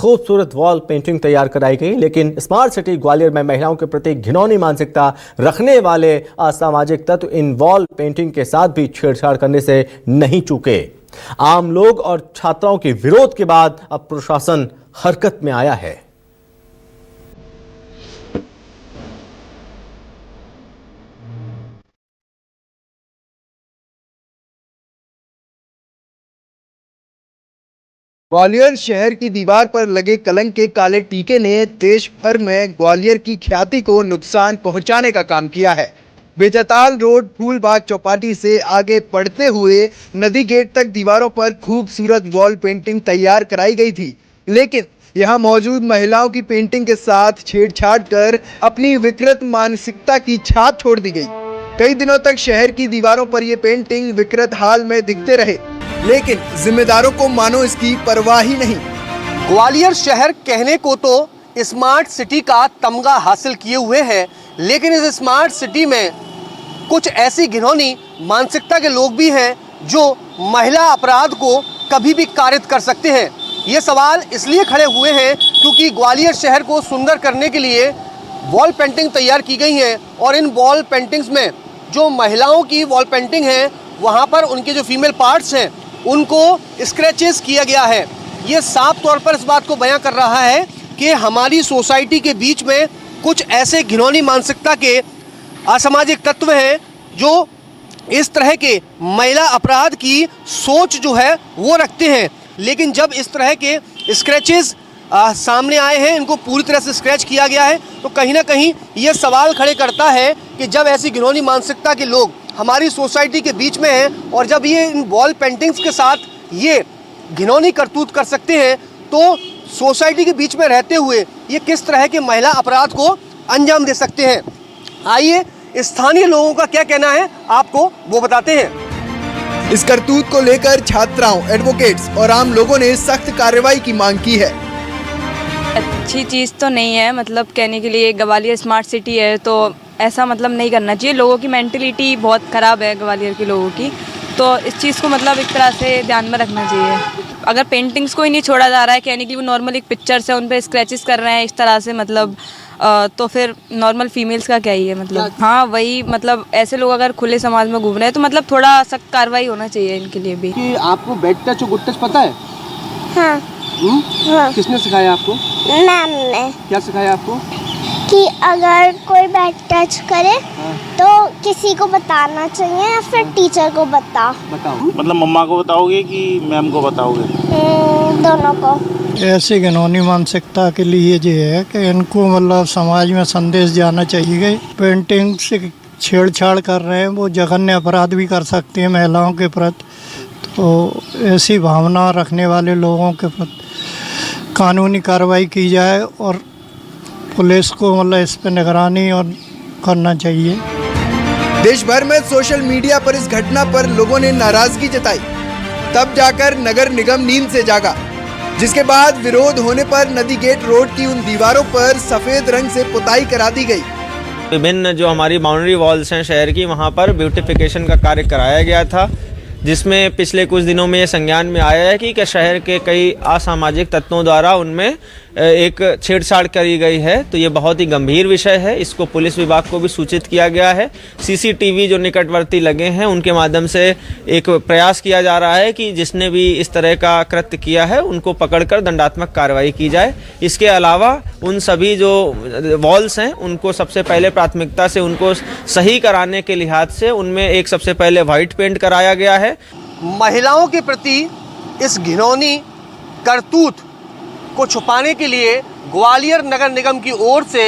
खूबसूरत wall painting तैयार कराई गई, लेकिन स्मार्ट सिटी ग्वालियर में महिलाओं के प्रति घिनौनी मानसिकता रखने वाले असामाजिक तत्व इन वॉल पेंटिंग के साथ भी छेड़छाड़ करने से नहीं चूके। आम लोग और छात्राओं के विरोध के बाद अब प्रशासन हरकत में आया है। ग्वालियर शहर की दीवार पर लगे कलंक के काले टीके ने देश भर में ग्वालियर की ख्याति को नुकसान पहुंचाने का काम किया है। बेचताल रोड फूलबाग चौपाटी से आगे बढ़ते हुए नदी गेट तक दीवारों पर खूबसूरत वॉल पेंटिंग तैयार कराई गई थी, लेकिन यहां मौजूद महिलाओं की पेंटिंग के साथ छेड़छाड़ कर अपनी विकृत मानसिकता की छाप छोड़ दी गई। कई दिनों तक शहर की दीवारों पर ये पेंटिंग विकृत हाल में दिखते रहे, लेकिन जिम्मेदारों को मानो इसकी परवाह ही नहीं। ग्वालियर शहर कहने को तो स्मार्ट सिटी का तमगा हासिल किए हुए है, लेकिन इस स्मार्ट सिटी में कुछ ऐसी घिनौनी मानसिकता के लोग भी हैं जो महिला अपराध को कभी भी कारित कर सकते हैं। ये सवाल इसलिए खड़े हुए हैं क्योंकि ग्वालियर शहर को सुंदर करने के लिए वॉल पेंटिंग तैयार की गई हैं और इन वॉल पेंटिंग्स में जो महिलाओं की वॉल पेंटिंग है वहाँ पर उनके जो फीमेल पार्ट्स हैं उनको स्क्रैचेस किया गया है। ये साफ तौर पर इस बात को बयां कर रहा है कि हमारी सोसाइटी के बीच में कुछ ऐसे घिनौनी मानसिकता के असामाजिक तत्व हैं जो इस तरह के महिला अपराध की सोच जो है वो रखते हैं। लेकिन जब इस तरह के स्क्रैचेस सामने आए हैं, इनको पूरी तरह से स्क्रैच किया गया है, तो कहीं ना कहीं ये सवाल खड़े करता है कि जब ऐसी घिनौनी मानसिकता के लोग हमारी सोसाइटी के बीच में हैं और जब ये इन वॉल पेंटिंग्स के साथ ये घिनौनी करतूत कर सकते हैं, तो सोसाइटी के बीच में रहते हुए ये किस तरह के महिला अपराध को अंजाम दे सकते हैं। आइए स्थानीय लोगों का क्या कहना है आपको वो बताते हैं। इस करतूत को लेकर छात्राओं, एडवोकेट्स और आम लोगों ने सख्त कार्रवाई की मांग की है। अच्छी चीज़ तो नहीं है, मतलब कहने के लिए ग्वालियर स्मार्ट सिटी है तो ऐसा मतलब नहीं करना चाहिए। लोगों की मेंटलिटी बहुत ख़राब है ग्वालियर के लोगों की, तो इस चीज़ को मतलब एक तरह से ध्यान में रखना चाहिए। अगर पेंटिंग्स को ही नहीं छोड़ा जा रहा है, कहने के लिए वो नॉर्मल एक पिक्चर्स है उन पर स्क्रैचेस कर रहे हैं इस तरह से, मतलब तो फिर नॉर्मल फीमेल्स का क्या ही है मतलब। हाँ वही, मतलब ऐसे लोग अगर खुले समाज में घूम रहे हैं तो मतलब थोड़ा सख्त कार्रवाई होना चाहिए इनके लिए भी। कि आपको बैड टच और गुड टच पता है? हाँ। हाँ। किसने सिखाया आपको? मैम ने। क्या सिखाया आपको? कि अगर कोई बैड टच करे तो किसी को बताना चाहिए या फिर टीचर को बताओ। मतलब मम्मा को बताओगे कि मैम को बताओगे? दोनों को। ऐसी घिनौनी मानसिकता के लिए ये है कि इनको मतलब समाज में संदेश जाना चाहिए। पेंटिंग से छेड़छाड़ कर रहे हैं, वो जघन्य अपराध भी कर सकते हैं महिलाओं के प्रति, तो ऐसी भावना रखने वाले लोगों के प्रति कानूनी कार्रवाई की जाए और पुलिस को मतलब इस पर निगरानी और करना चाहिए। देश भर में सोशल मीडिया पर इस घटना पर लोगों ने नाराजगी जताई, तब जाकर नगर निगम नींद से जागा, जिसके बाद विरोध होने पर नदी गेट रोड की उन दीवारों पर सफेद रंग से पुताई करा दी गई। विभिन्न जो हमारी बाउंड्री वॉल्स हैं शहर की, वहाँ पर ब्यूटिफिकेशन का कार्य कराया गया था, जिसमें पिछले कुछ दिनों में ये संज्ञान में आया है कि शहर के कई असामाजिक तत्वों द्वारा उनमें एक छेड़छाड़ करी गई है। तो ये बहुत ही गंभीर विषय है, इसको पुलिस विभाग को भी सूचित किया गया है। सीसीटीवी जो निकटवर्ती लगे हैं उनके माध्यम से एक प्रयास किया जा रहा है कि जिसने भी इस तरह का कृत्य किया है उनको पकड़कर दंडात्मक कार्रवाई की जाए। इसके अलावा उन सभी जो वॉल्स हैं उनको सबसे पहले प्राथमिकता से उनको सही कराने के लिहाज से उनमें एक सबसे पहले वाइट पेंट कराया गया है। महिलाओं के प्रति इस घिनौनी करतूत को छुपाने के लिए ग्वालियर नगर निगम की ओर से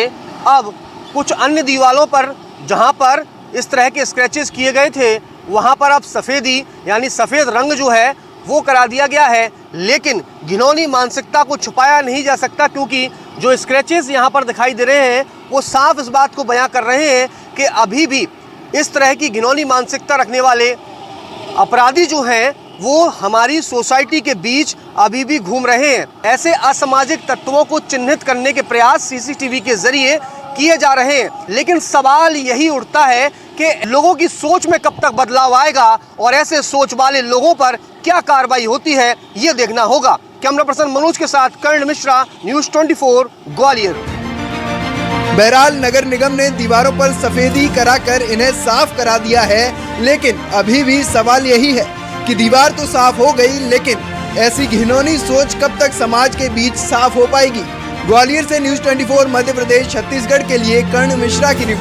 अब कुछ अन्य दीवारों पर जहां पर इस तरह के स्क्रैचेस किए गए थे वहां पर अब सफ़ेदी यानी सफ़ेद रंग जो है वो करा दिया गया है। लेकिन घिनौनी मानसिकता को छुपाया नहीं जा सकता, क्योंकि जो स्क्रैचेस यहां पर दिखाई दे रहे हैं वो साफ इस बात को बयां कर रहे हैं कि अभी भी इस तरह की घिनौनी मानसिकता रखने वाले अपराधी जो हैं वो हमारी सोसाइटी के बीच अभी भी घूम रहे हैं। ऐसे असामाजिक तत्वों को चिन्हित करने के प्रयास सीसीटीवी के जरिए किए जा रहे हैं, लेकिन सवाल यही उठता है कि लोगों की सोच में कब तक बदलाव आएगा और ऐसे सोच वाले लोगों पर क्या कार्रवाई होती है ये देखना होगा। कैमरा पर्सन मनोज के साथ कर्ण मिश्रा, न्यूज 24 ग्वालियर। बहरहाल नगर निगम ने दीवारों पर सफेदी कराकर इन्हें साफ करा दिया है, लेकिन अभी भी सवाल यही है कि दीवार तो साफ हो गई, लेकिन ऐसी घिनौनी सोच कब तक समाज के बीच साफ हो पाएगी। ग्वालियर से न्यूज 24 मध्य प्रदेश छत्तीसगढ़ के लिए कर्ण मिश्रा की रिपोर्ट।